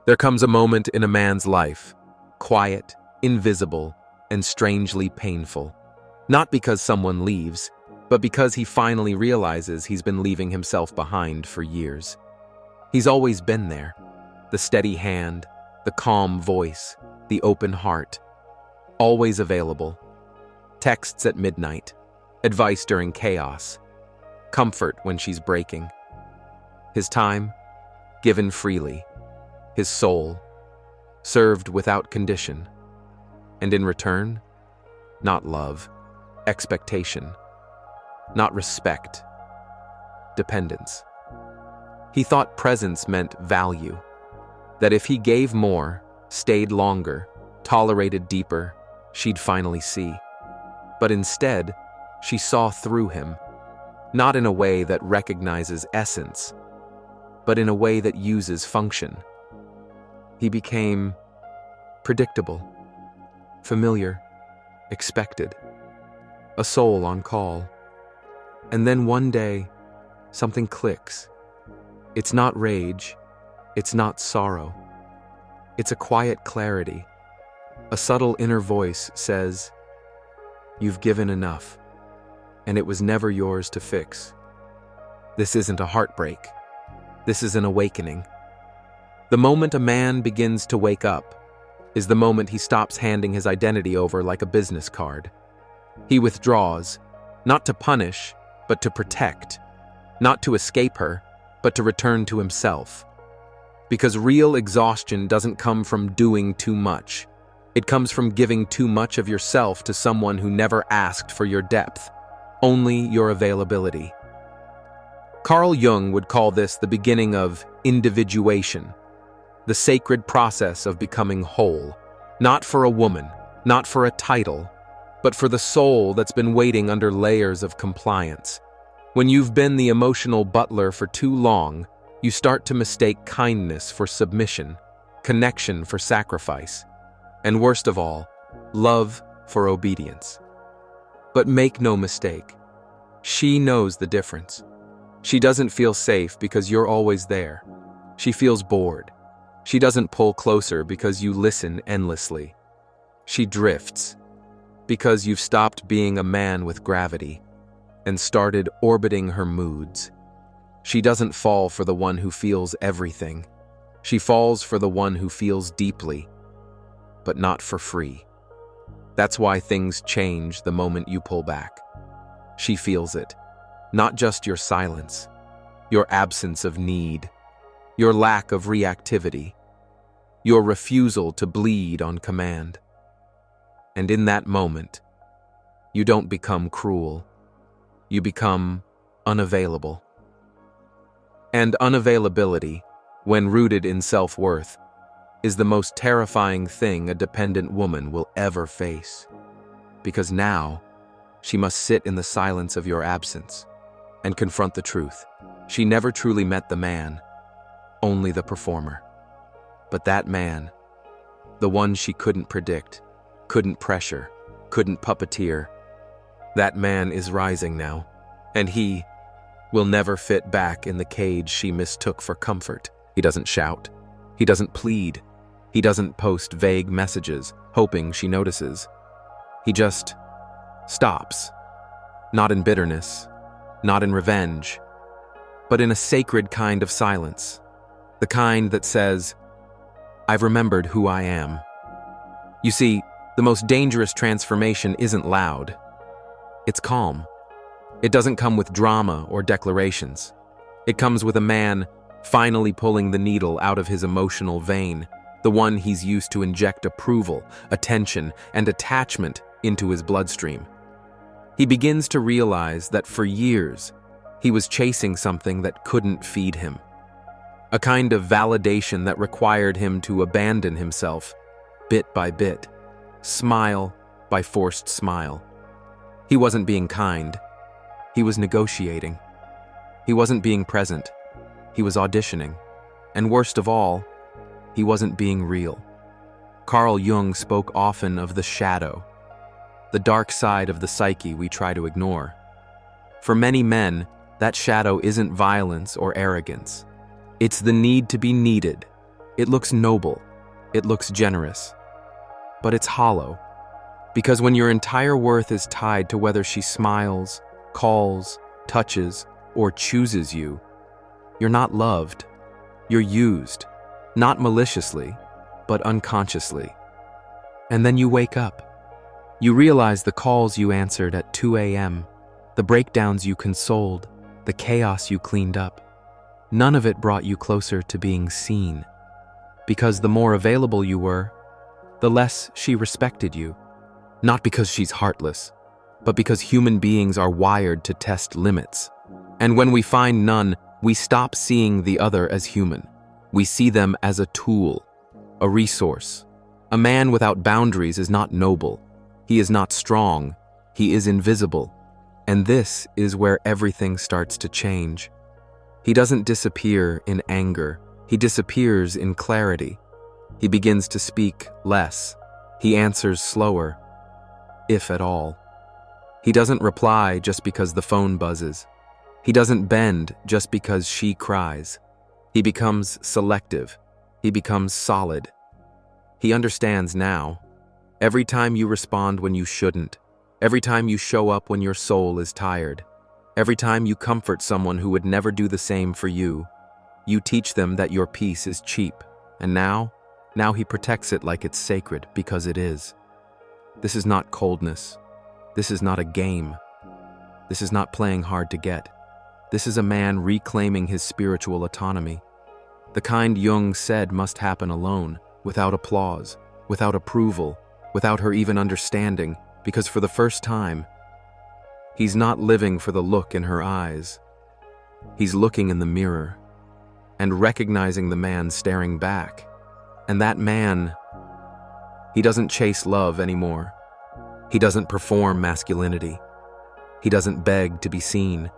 There comes a moment in a man's life, quiet, invisible, and strangely painful. Not because someone leaves, but because he finally realizes he's been leaving himself behind for years. He's always been there. The steady hand, the calm voice, the open heart. Always available. Texts at midnight. Advice during chaos. Comfort when she's breaking. His time, given freely. His soul, served without condition. And in return, not love, expectation. Not respect, dependence. He thought presence meant value, that if he gave more, stayed longer, tolerated deeper, she'd finally see. But instead, she saw through him, not in a way that recognizes essence, but in a way that uses function. He became predictable, familiar, expected, a soul on call. And then one day, something clicks. It's not rage, it's not sorrow. It's a quiet clarity. A subtle inner voice says, "You've given enough, and it was never yours to fix." This isn't a heartbreak. This is an awakening. The moment a man begins to wake up is the moment he stops handing his identity over like a business card. He withdraws, not to punish, but to protect, not to escape her, but to return to himself. Because real exhaustion doesn't come from doing too much. It comes from giving too much of yourself to someone who never asked for your depth, only your availability. Carl Jung would call this the beginning of individuation, the sacred process of becoming whole, not for a woman, not for a title, but for the soul that's been waiting under layers of compliance. When you've been the emotional butler for too long, you start to mistake kindness for submission, connection for sacrifice, and worst of all, love for obedience. But make no mistake, she knows the difference. She doesn't feel safe because you're always there. She feels bored. She doesn't pull closer because you listen endlessly. She drifts because you've stopped being a man with gravity and started orbiting her moods. She doesn't fall for the one who feels everything. She falls for the one who feels deeply, but not for free. That's why things change the moment you pull back. She feels it, not just your silence, your absence of need, your lack of reactivity, your refusal to bleed on command. And in that moment, you don't become cruel. You become unavailable. And unavailability, when rooted in self-worth, is the most terrifying thing a dependent woman will ever face. Because now, she must sit in the silence of your absence and confront the truth. She never truly met the man, only the performer. But that man, the one she couldn't predict, couldn't pressure, couldn't puppeteer, that man is rising now, and he will never fit back in the cage she mistook for comfort. He doesn't shout. He doesn't plead. He doesn't post vague messages, hoping she notices. He just stops. Not in bitterness, not in revenge, but in a sacred kind of silence. The kind that says, "I've remembered who I am." You see, the most dangerous transformation isn't loud. It's calm. It doesn't come with drama or declarations. It comes with a man finally pulling the needle out of his emotional vein, the one he's used to inject approval, attention, and attachment into his bloodstream. He begins to realize that for years, he was chasing something that couldn't feed him. A kind of validation that required him to abandon himself, bit by bit, smile by forced smile. He wasn't being kind. He was negotiating. He wasn't being present. He was auditioning. And worst of all, he wasn't being real. Carl Jung spoke often of the shadow, the dark side of the psyche we try to ignore. For many men, that shadow isn't violence or arrogance. It's the need to be needed, It looks noble. It looks generous. But it's hollow. Because when your entire worth is tied to whether she smiles, calls, touches, or chooses you, you're not loved. You're used, not maliciously, but unconsciously. And then you wake up. You realize the calls you answered at 2 a.m., the breakdowns you consoled, the chaos you cleaned up. None of it brought you closer to being seen. Because the more available you were, the less she respected you. Not because she's heartless, but because human beings are wired to test limits. And when we find none, we stop seeing the other as human. We see them as a tool, a resource. A man without boundaries is not noble. He is not strong. He is invisible. And this is where everything starts to change. He doesn't disappear in anger. He disappears in clarity. He begins to speak less. He answers slower, if at all. He doesn't reply just because the phone buzzes. He doesn't bend just because she cries. He becomes selective. He becomes solid. He understands now. Every time you respond when you shouldn't, every time you show up when your soul is tired, every time you comfort someone who would never do the same for you, you teach them that your peace is cheap. And now he protects it like it's sacred because it is. This is not coldness. This is not a game. This is not playing hard to get. This is a man reclaiming his spiritual autonomy. The kind Jung said must happen alone, without applause, without approval, without her even understanding, because for the first time, he's not living for the look in her eyes. He's looking in the mirror and recognizing the man staring back. And that man, he doesn't chase love anymore. He doesn't perform masculinity. He doesn't beg to be seen,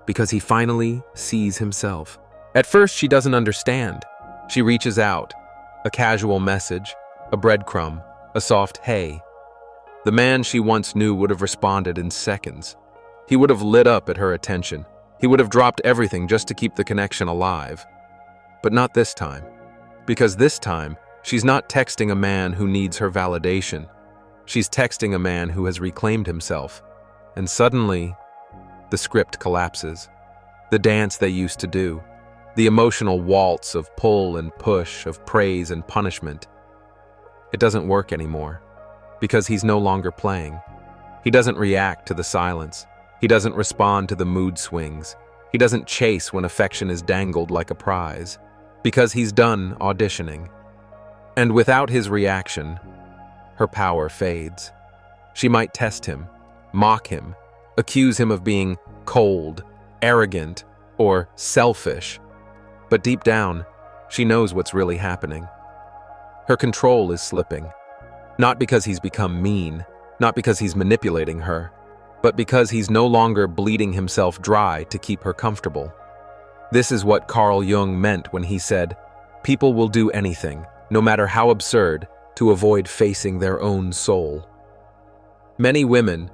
because he finally sees himself. At first, she doesn't understand. She reaches out, a casual message, a breadcrumb, a soft hey. The man she once knew would have responded in seconds. He would have lit up at her attention. He would have dropped everything just to keep the connection alive. But not this time. Because this time, she's not texting a man who needs her validation. She's texting a man who has reclaimed himself. And suddenly, the script collapses. The dance they used to do. The emotional waltz of pull and push, of praise and punishment. It doesn't work anymore. Because he's no longer playing. He doesn't react to the silence. He doesn't respond to the mood swings. He doesn't chase when affection is dangled like a prize. Because he's done auditioning. And without his reaction, her power fades. She might test him, mock him, accuse him of being cold, arrogant, or selfish. But deep down, she knows what's really happening. Her control is slipping. Not because he's become mean, not because he's manipulating her, but because he's no longer bleeding himself dry to keep her comfortable. This is what Carl Jung meant when he said, "People will do anything, no matter how absurd, to avoid facing their own soul." Many women,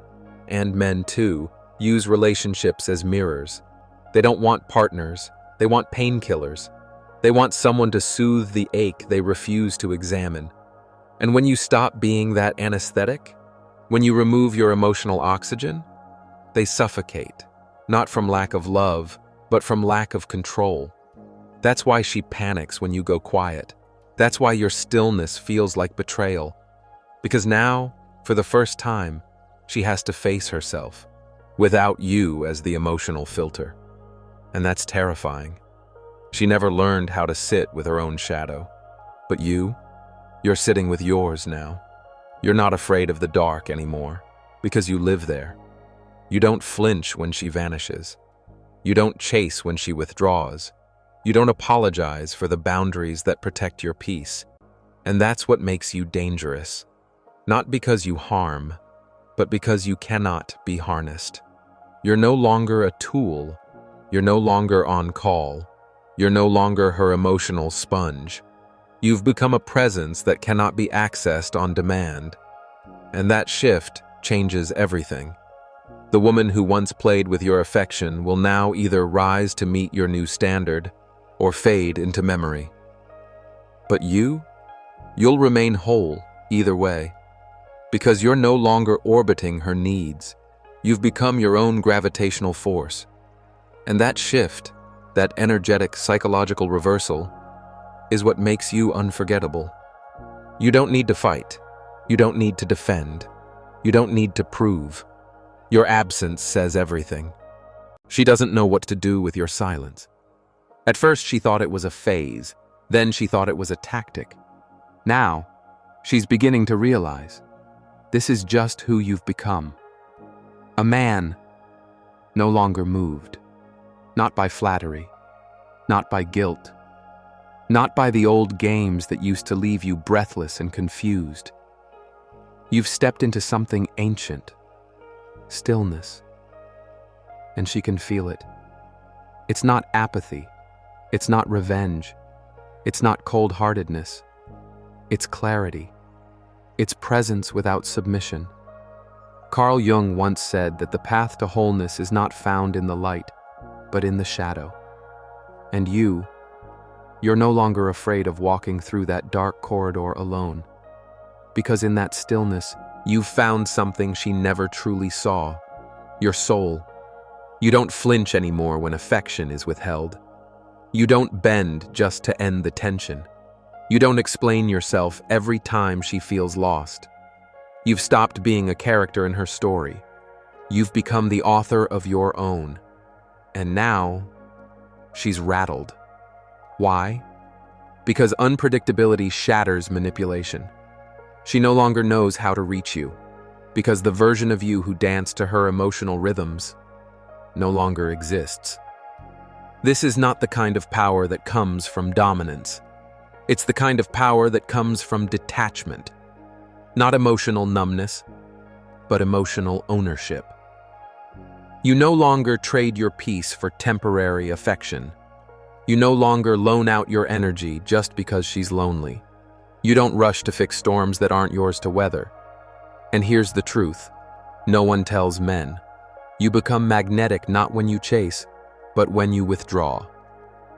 and men too, use relationships as mirrors. They don't want partners, they want painkillers. They want someone to soothe the ache they refuse to examine. And when you stop being that anesthetic, when you remove your emotional oxygen, they suffocate, not from lack of love, but from lack of control. That's why she panics when you go quiet. That's why your stillness feels like betrayal. Because now, for the first time, she has to face herself, without you as the emotional filter. And that's terrifying. She never learned how to sit with her own shadow. But you're sitting with yours now. You're not afraid of the dark anymore, because you live there. You don't flinch when she vanishes. You don't chase when she withdraws. You don't apologize for the boundaries that protect your peace. And that's what makes you dangerous. Not because you harm, but because you cannot be harnessed. You're no longer a tool. You're no longer on call. You're no longer her emotional sponge. You've become a presence that cannot be accessed on demand. And that shift changes everything. The woman who once played with your affection will now either rise to meet your new standard or fade into memory. But you'll remain whole either way, because you're no longer orbiting her needs. You've become your own gravitational force. And that shift, that energetic psychological reversal, is what makes you unforgettable. You don't need to fight. You don't need to defend. You don't need to prove. Your absence says everything. She doesn't know what to do with your silence. At first, she thought it was a phase. Then she thought it was a tactic. Now, she's beginning to realize this is just who you've become. A man, no longer moved. Not by flattery. Not by guilt. Not by the old games that used to leave you breathless and confused. You've stepped into something ancient. Stillness. And she can feel it. It's not apathy. It's not revenge. It's not cold-heartedness. It's clarity. It's presence without submission. Carl Jung once said that the path to wholeness is not found in the light, but in the shadow. And you're no longer afraid of walking through that dark corridor alone. Because in that stillness, you've found something she never truly saw. Your soul. You don't flinch anymore when affection is withheld. You don't bend just to end the tension. You don't explain yourself every time she feels lost. You've stopped being a character in her story. You've become the author of your own. And now, she's rattled. Why? Because unpredictability shatters manipulation. She no longer knows how to reach you, because the version of you who danced to her emotional rhythms no longer exists. This is not the kind of power that comes from dominance. It's the kind of power that comes from detachment. Not emotional numbness, but emotional ownership. You no longer trade your peace for temporary affection. You no longer loan out your energy just because she's lonely. You don't rush to fix storms that aren't yours to weather. And here's the truth. No one tells men. You become magnetic not when you chase, but when you withdraw.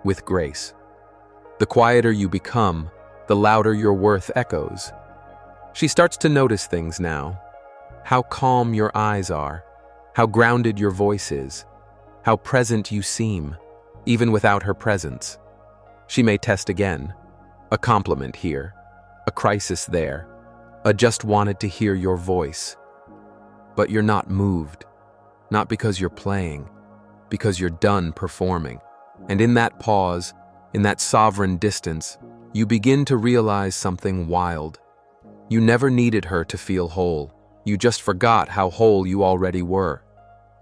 With grace. The quieter you become, the louder your worth echoes. She starts to notice things now. How calm your eyes are. How grounded your voice is. How present you seem, even without her presence. She may test again. A compliment here. A crisis there. A just wanted to hear your voice. But you're not moved. Not because you're playing. Because you're done performing. And in that pause, in that sovereign distance, you begin to realize something wild. You never needed her to feel whole. You just forgot how whole you already were.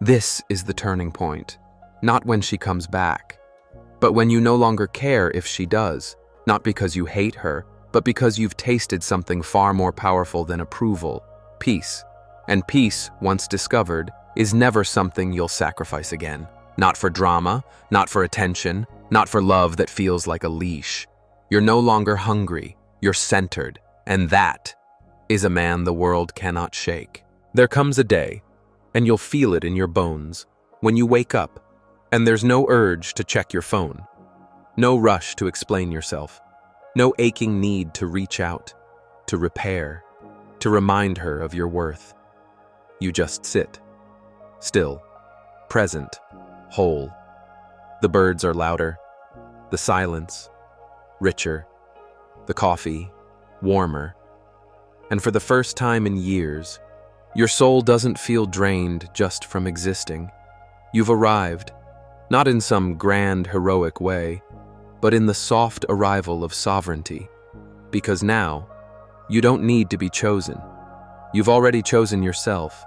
This is the turning point. Not when she comes back, but when you no longer care if she does. Not because you hate her, but because you've tasted something far more powerful than approval, peace. And peace, once discovered, is never something you'll sacrifice again. Not for drama, not for attention, not for love that feels like a leash. You're no longer hungry, you're centered, and that is a man the world cannot shake. There comes a day, and you'll feel it in your bones, when you wake up, and there's no urge to check your phone, no rush to explain yourself, no aching need to reach out, to repair, to remind her of your worth. You just sit, still, present, whole. The birds are louder, the silence, richer, the coffee, warmer. And for the first time in years, your soul doesn't feel drained just from existing. You've arrived, not in some grand heroic way, but in the soft arrival of sovereignty. Because now, you don't need to be chosen. You've already chosen yourself,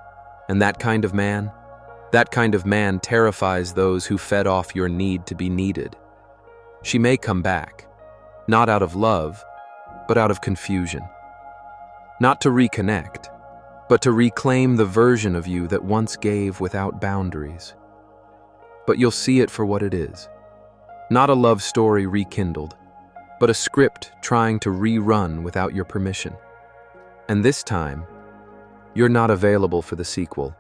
and that kind of man terrifies those who fed off your need to be needed. She may come back, not out of love, but out of confusion. Not to reconnect, but to reclaim the version of you that once gave without boundaries. But you'll see it for what it is. Not a love story rekindled, but a script trying to rerun without your permission. And this time, you're not available for the sequel.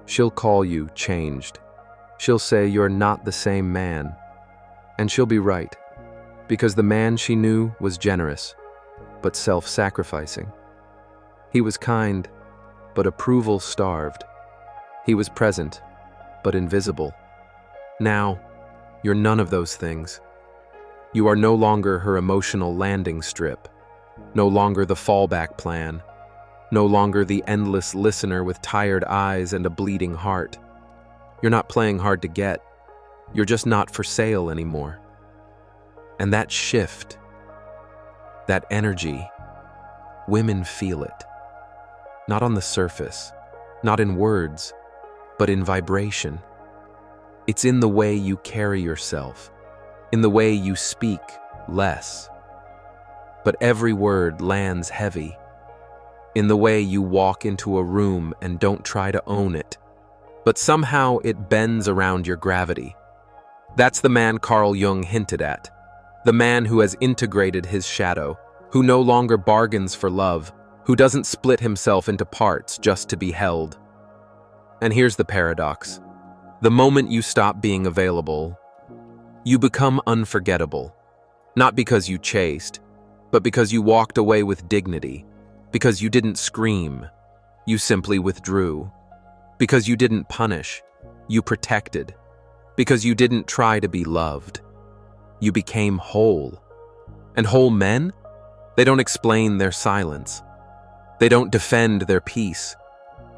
She'll call you changed. She'll say you're not the same man. And she'll be right. Because the man she knew was generous, but self-sacrificing. He was kind, but approval-starved. He was present, but invisible. Now, you're none of those things. You are no longer her emotional landing strip, no longer the fallback plan, no longer the endless listener with tired eyes and a bleeding heart. You're not playing hard to get. You're just not for sale anymore. And that shift, that energy, women feel it. Not on the surface, not in words, but in vibration. It's in the way you carry yourself, in the way you speak less. But every word lands heavy. In the way you walk into a room and don't try to own it, but somehow it bends around your gravity. That's the man Carl Jung hinted at. The man who has integrated his shadow, who no longer bargains for love, who doesn't split himself into parts just to be held. And here's the paradox. The moment you stop being available, you become unforgettable. Not because you chased, but because you walked away with dignity. Because you didn't scream, you simply withdrew. Because you didn't punish, you protected. Because you didn't try to be loved, you became whole. And whole men? They don't explain their silence. They don't defend their peace.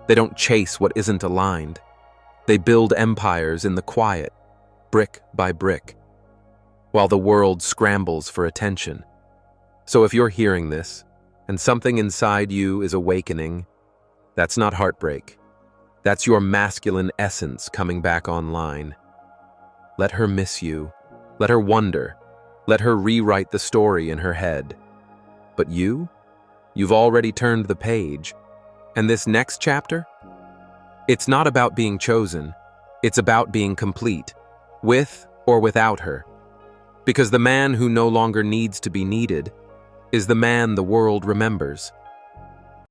They don't chase what isn't aligned. They build empires in the quiet, brick by brick, while the world scrambles for attention. So if you're hearing this, and something inside you is awakening, that's not heartbreak. That's your masculine essence coming back online. Let her miss you. Let her wonder. Let her rewrite the story in her head. But you've already turned the page. And this next chapter? It's not about being chosen. It's about being complete, with or without her. Because the man who no longer needs to be needed is the man the world remembers.